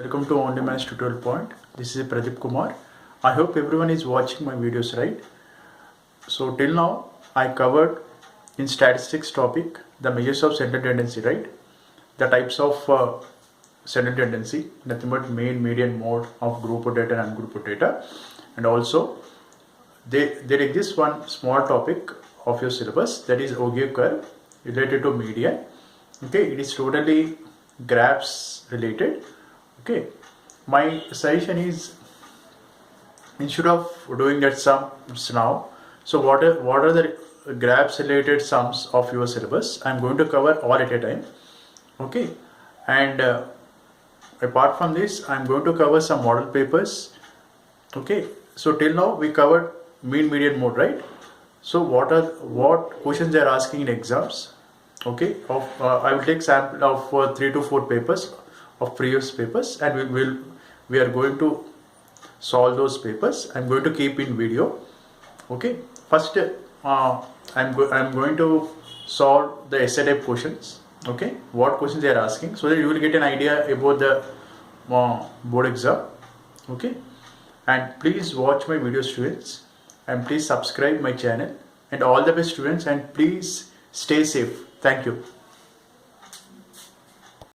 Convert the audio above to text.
welcome to On Demand Tutorial Point. This is Pradeep Kumar. I hope everyone is watching my videos, right? So till now I covered in statistics topic the measures of central tendency, right? The types of central tendency, nothing but mean, median, mode of group of data and ungroup of data, and also there exists one small topic of your syllabus, that is Ogilvy curve related to median. Okay, it is totally graphs related. Okay, my suggestion is, instead of doing that sums now, so what are the graphs related sums of your syllabus? I'm going to cover all at a time. Okay, and apart from this, I'm going to cover some model papers. Okay, so till now we covered mean, median, mode, right? So what questions they are asking in exams? Okay, I will take sample of 3 to 4 papers of previous papers, and we are going to solve those papers. I'm going to keep in video. Okay, first I'm going to solve the essay type questions. Okay, what questions they are asking, so that you will get an idea about the board exam. Okay, and please watch my video, students, and please subscribe my channel, and all the best, students, and please stay safe. Thank you.